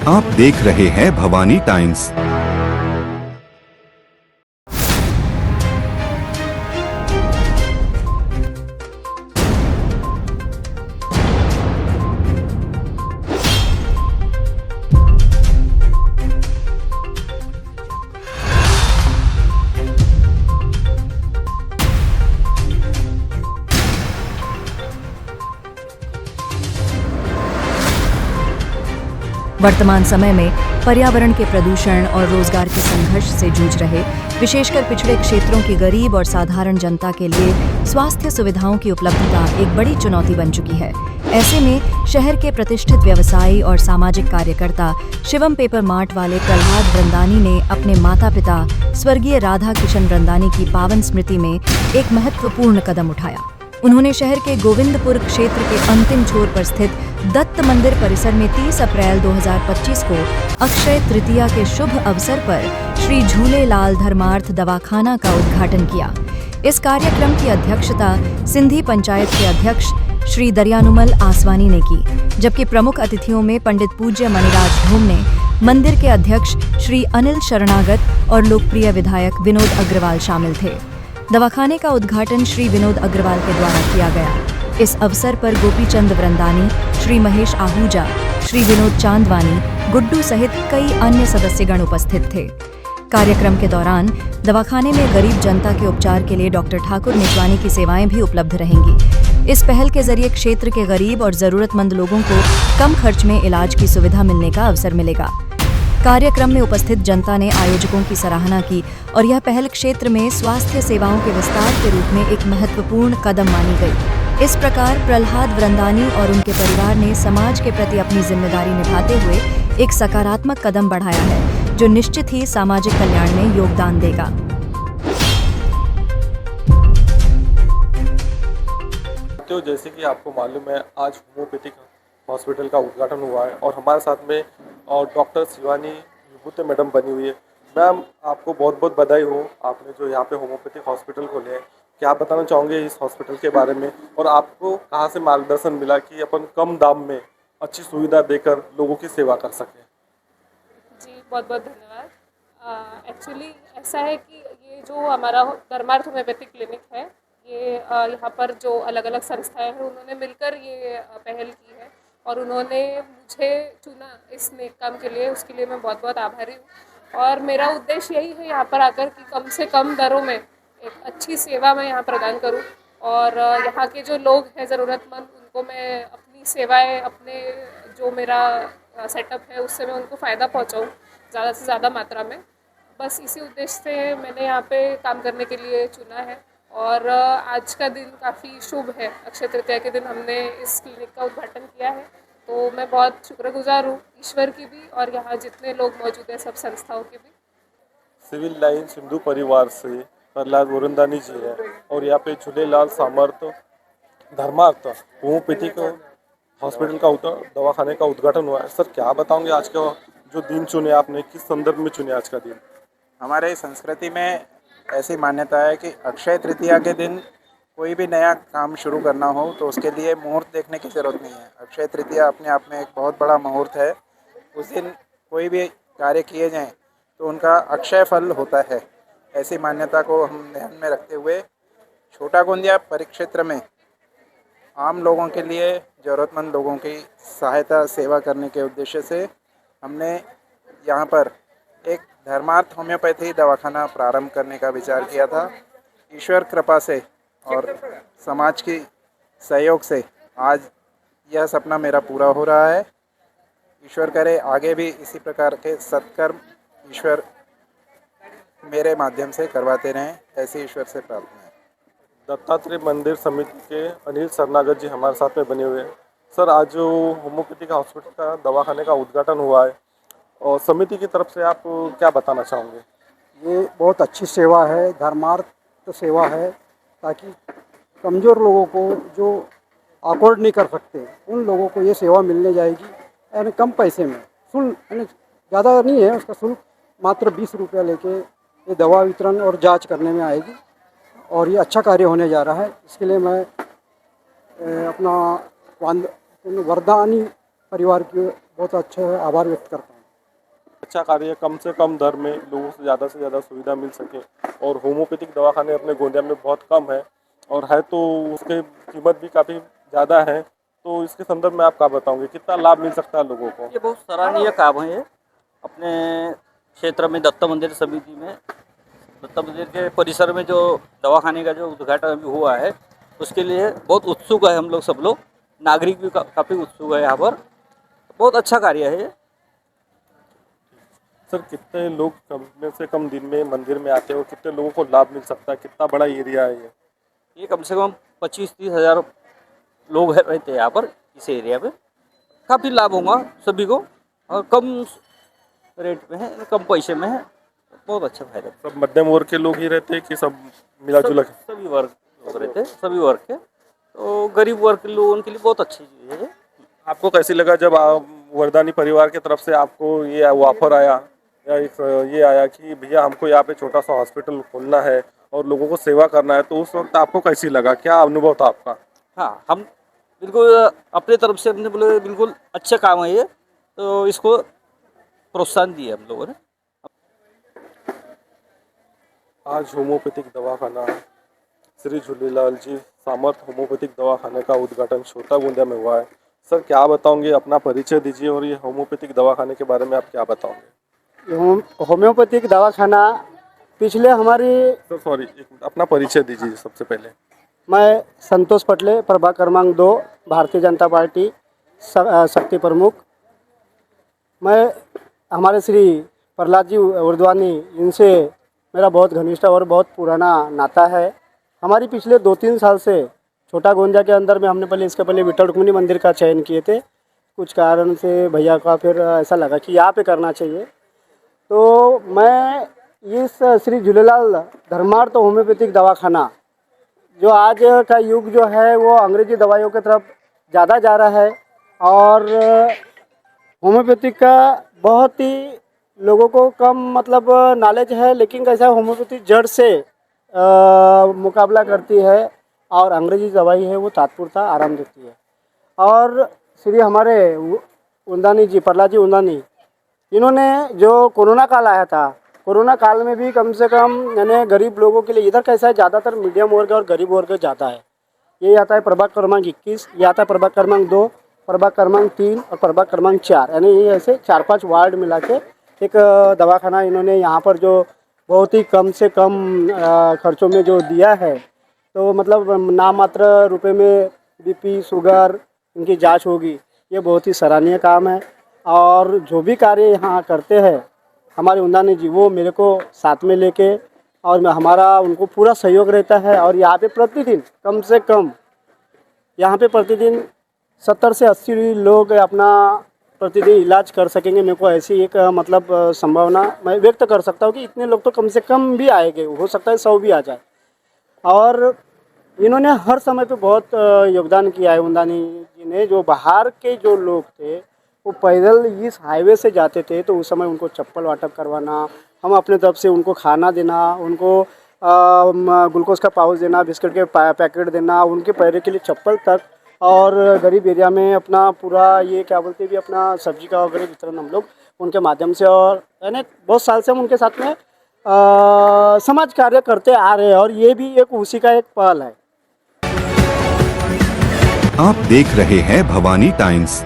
आप देख रहे हैं भवानी टाइम्स। वर्तमान समय में पर्यावरण के प्रदूषण और रोजगार के संघर्ष से जूझ रहे विशेषकर पिछड़े क्षेत्रों की गरीब और साधारण जनता के लिए स्वास्थ्य सुविधाओं की उपलब्धता एक बड़ी चुनौती बन चुकी है। ऐसे में शहर के प्रतिष्ठित व्यवसायी और सामाजिक कार्यकर्ता शिवम पेपर मार्ट वाले प्रहलाद वृंदानी ने अपने माता पिता स्वर्गीय राधा किशन वृंदानी की पावन स्मृति में एक महत्वपूर्ण कदम उठाया। उन्होंने शहर के गोविंदपुर क्षेत्र के अंतिम छोर पर स्थित दत्त मंदिर परिसर में 30 अप्रैल 2025 को अक्षय तृतीया के शुभ अवसर पर श्री झूलेलाल धर्मार्थ दवाखाना का उद्घाटन किया। इस कार्यक्रम की अध्यक्षता सिंधी पंचायत के अध्यक्ष श्री दरियानुमल आसवानी ने की, जबकि प्रमुख अतिथियों में पंडित पूज्य मणिराज ढोमने, मंदिर के अध्यक्ष श्री अनिल शरणागत और लोकप्रिय विधायक विनोद अग्रवाल शामिल थे। दवाखाने का उद्घाटन श्री विनोद अग्रवाल के द्वारा किया गया। इस अवसर पर गोपीचंद वृंदानी, श्री महेश आहूजा, श्री विनोद चांदवानी, गुड्डू सहित कई अन्य सदस्यगण उपस्थित थे। कार्यक्रम के दौरान दवाखाने में गरीब जनता के उपचार के लिए डॉक्टर ठाकुर निजवानी की सेवाएं भी उपलब्ध रहेंगी। इस पहल के जरिए क्षेत्र के गरीब और जरूरतमंद लोगों को कम खर्च में इलाज की सुविधा मिलने का अवसर मिलेगा। कार्यक्रम में उपस्थित जनता ने आयोजकों की सराहना की और यह पहल क्षेत्र में स्वास्थ्य सेवाओं के विस्तार के रूप में एक महत्वपूर्ण कदम मानी गई। इस प्रकार प्रहलाद वृंदानी और उनके परिवार ने समाज के प्रति अपनी जिम्मेदारी निभाते हुए एक सकारात्मक कदम बढ़ाया है, जो निश्चित ही सामाजिक कल्याण में योगदान देगा। तो जैसे कि आपको मालूम है, आज होम्योपैथिक हॉस्पिटल का उद्घाटन हुआ है और हमारे साथ में डॉक्टर शिवानी विभूति मैडम बनी हुई है। मैम, आपको बहुत बहुत बधाई हो, आपने जो यहाँ पे होम्योपैथिक हॉस्पिटल खोले हैं। क्या आप बताना चाहोगे इस हॉस्पिटल के बारे में, और आपको कहाँ से मार्गदर्शन मिला कि अपन कम दाम में अच्छी सुविधा देकर लोगों की सेवा कर सकें? जी, बहुत बहुत धन्यवाद। एक्चुअली ऐसा है कि ये जो हमारा धर्मार्थ होम्योपैथिक क्लिनिक है, ये यहाँ पर जो अलग अलग संस्थाएं हैं उन्होंने मिलकर ये पहल की है और उन्होंने मुझे चुना इस नेक काम के लिए। उसके लिए मैं बहुत बहुत आभारी हूँ। और मेरा उद्देश्य यही है यहाँ पर आकर कि कम से कम दरों में एक अच्छी सेवा मैं यहाँ प्रदान करूँ और यहाँ के जो लोग हैं ज़रूरतमंद, उनको मैं अपनी सेवाएं, अपने जो मेरा सेटअप है उससे मैं उनको फ़ायदा पहुँचाऊँ ज़्यादा से ज़्यादा मात्रा में। बस इसी उद्देश्य से मैंने यहाँ पे काम करने के लिए चुना है। और आज का दिन काफ़ी शुभ है। अक्षय तृतीया के दिन हमने इस क्लिनिक का उद्घाटन किया है, तो मैं बहुत शुक्रगुजार हूँ ईश्वर की भी और यहाँ जितने लोग मौजूद हैं सब संस्थाओं की भी। सिविल लाइन सिंधु परिवार से प्रहलाद वृंदानी जी है और यहाँ पे झूलेलाल सामर्थ धर्मार्थ होम्योपैथिक हॉस्पिटल का दवाखाने का उद्घाटन हुआ है। सर, क्या बताओगे आज का जो दिन चुने आपने, किस संदर्भ में चुने आज का दिन? हमारे संस्कृति में ऐसी मान्यता है कि अक्षय तृतीया के दिन कोई भी नया काम शुरू करना हो तो उसके लिए मुहूर्त देखने की ज़रूरत नहीं है। अक्षय तृतीया अपने आप में एक बहुत बड़ा मुहूर्त है। उस दिन कोई भी कार्य किए जाएं तो उनका अक्षय फल होता है। ऐसी मान्यता को हम ध्यान में रखते हुए छोटा गोंदिया परिक्षेत्र में आम लोगों के लिए, ज़रूरतमंद लोगों की सहायता सेवा करने के उद्देश्य से हमने यहाँ पर एक धर्मार्थ होम्योपैथी दवाखाना प्रारंभ करने का विचार किया था। ईश्वर कृपा से और समाज की सहयोग से आज यह सपना मेरा पूरा हो रहा है। ईश्वर करे आगे भी इसी प्रकार के सत्कर्म ईश्वर मेरे माध्यम से करवाते रहें, ऐसी ईश्वर से प्रार्थना है। दत्तात्रेय मंदिर समिति के अनिल शरणागत जी हमारे साथ में बने हुए हैं। सर, आज जो होम्योपैथिक हॉस्पिटल का दवाखाने का उद्घाटन हुआ है और समिति की तरफ से आप क्या बताना चाहोगे? ये बहुत अच्छी सेवा है, धर्मार्थ सेवा है, ताकि कमज़ोर लोगों को जो अफोर्ड नहीं कर सकते उन लोगों को ये सेवा मिलने जाएगी। यानी कम पैसे में, शुल्क यानी ज़्यादा नहीं है, उसका शुल्क मात्र 20 रुपया लेके ये दवा वितरण और जांच करने में आएगी और ये अच्छा कार्य होने जा रहा है। इसके लिए मैं अपना वरदानी परिवार की बहुत अच्छा आभार व्यक्त करता हूँ। अच्छा कार्य है, कम से कम दर में लोगों से ज़्यादा सुविधा मिल सके। और होम्योपैथिक दवाखाने अपने गोंदिया में बहुत कम है, और है तो उसके कीमत भी काफ़ी ज़्यादा है। तो इसके संदर्भ में आप क्या बताओगे, कितना लाभ मिल सकता है लोगों को? ये बहुत सराहनीय काम है। ये अपने क्षेत्र में दत्त मंदिर समिति में दत्त मंदिर के परिसर में जो दवाखाने का जो उद्घाटन अभी हुआ है, उसके लिए बहुत उत्सुक है हम लोग, सब लोग नागरिक भी काफ़ी उत्सुक है यहाँ पर। बहुत अच्छा कार्य है ये। सर, कितने लोग कम से कम दिन में मंदिर में आते हैं और कितने लोगों को लाभ मिल सकता है? कितना बड़ा एरिया है ये? ये कम से कम 25-30 हज़ार लोग रहते हैं यहाँ पर, इस एरिया में। काफ़ी लाभ होगा सभी को, और कम रेट में है, कम पैसे में है। बहुत अच्छा फायदा। सब मध्यम वर्ग के लोग ही रहते हैं कि सब मिला जुला के? सभी वर्ग लोग रहते हैं, सभी वर्ग के। तो गरीब वर्ग के लोगों के लिए बहुत अच्छी चीज़ है। आपको कैसी लगा जब आप वरदानी परिवार की तरफ से आपको ये ऑफर आया, या एक ये आया कि भैया हमको यहाँ पे छोटा सा हॉस्पिटल खोलना है और लोगों को सेवा करना है, तो उस वक्त आपको कैसी लगा, क्या अनुभव था आपका? हाँ, हम बिल्कुल अपने तरफ से हमने बोले बिल्कुल अच्छा काम है ये, तो इसको प्रोत्साहन दिए हम लोगों ने। आज होम्योपैथिक दवाखाना श्री झूलेलाल जी सामर्थ होम्योपैथिक दवाखाने का उद्घाटन छोटा गोंदिया में हुआ है। सर, क्या बताओगे, अपना परिचय दीजिए, और ये होम्योपैथिक दवाखाने के बारे में आप क्या बताओगे? होम्योपैथिक दवाखाना पिछले हमारी सर सॉरी, अपना परिचय दीजिए सबसे पहले। मैं संतोष पटले, प्रभाग क्रमांक 2, भारतीय जनता पार्टी शक्ति प्रमुख। मैं हमारे श्री प्रहलाद जी उर्दवानी, इनसे मेरा बहुत घनिष्ठ और बहुत पुराना नाता है। हमारी पिछले 2-3 साल से छोटा गोंदिया के अंदर में हमने इसके पहले विठल रुक्मिणी मंदिर का चयन किए थे। कुछ कारण से भैया का फिर ऐसा लगा कि यहाँ पे करना चाहिए, तो मैं इस श्री झूलेलाल धर्मार्थ होम्योपैथिक दवाखाना, जो आज का युग जो है वो अंग्रेजी दवाइयों की तरफ ज़्यादा जा रहा है, और होम्योपैथिक का बहुत ही लोगों को कम मतलब नॉलेज है, लेकिन कैसा होम्योपैथिक जड़ से मुकाबला करती है, और अंग्रेजी दवाई है वो तात्पुरता आराम देती है। और श्री हमारे उंदानी जी, प्रहलाद जी उंदानी, इन्होंने जो कोरोना काल आया था, कोरोना काल में भी कम से कम यानी गरीब लोगों के लिए, इधर कैसा है ज़्यादातर मीडियम वर्ग और गरीब वर्ग ज़्यादा है। ये आता है प्रभाग क्रमांक 21, ये आता है प्रभाग क्रमांक 2, प्रभाग क्रमांक 3 और प्रभाग क्रमांक 4, यानी ये ऐसे 4-5 वार्ड मिला के एक दवाखाना इन्होंने यहाँ पर जो बहुत ही कम से कम खर्चों में जो दिया है, तो मतलब नामात्र रुपए में बीपी शुगर इनकी जांच होगी। ये बहुत ही सराहनीय काम है, और जो भी कार्य यहाँ करते हैं हमारे उंदानी जी, वो मेरे को साथ में लेके, और हमारा उनको पूरा सहयोग रहता है। और यहाँ पे प्रतिदिन कम से कम यहाँ पे प्रतिदिन 70 से 80 लोग अपना प्रतिदिन इलाज कर सकेंगे। मेरे को ऐसी एक मतलब संभावना मैं व्यक्त कर सकता हूँ कि इतने लोग तो कम से कम भी आएंगे, हो सकता है 100 भी आ जाए। और इन्होंने हर समय पे बहुत योगदान किया है उंदानी जी ने। जो बाहर के जो लोग थे वो पैदल इस हाईवे से जाते थे, तो उस समय उनको चप्पल वाटप करवाना, हम अपने तरफ से उनको खाना देना, उनको ग्लूकोज का पाउच देना, बिस्किट के पैकेट देना, उनके पैर के लिए चप्पल तक, और गरीब एरिया में अपना पूरा ये क्या बोलते भी अपना सब्जी का वगैरह वितरण हम लोग उनके माध्यम से, और यानी बहुत साल से हम उनके साथ में समाज कार्य करते आ रहे हैं, और ये भी एक उसी का एक पहल है। आप देख रहे हैं भवानी टाइम्स।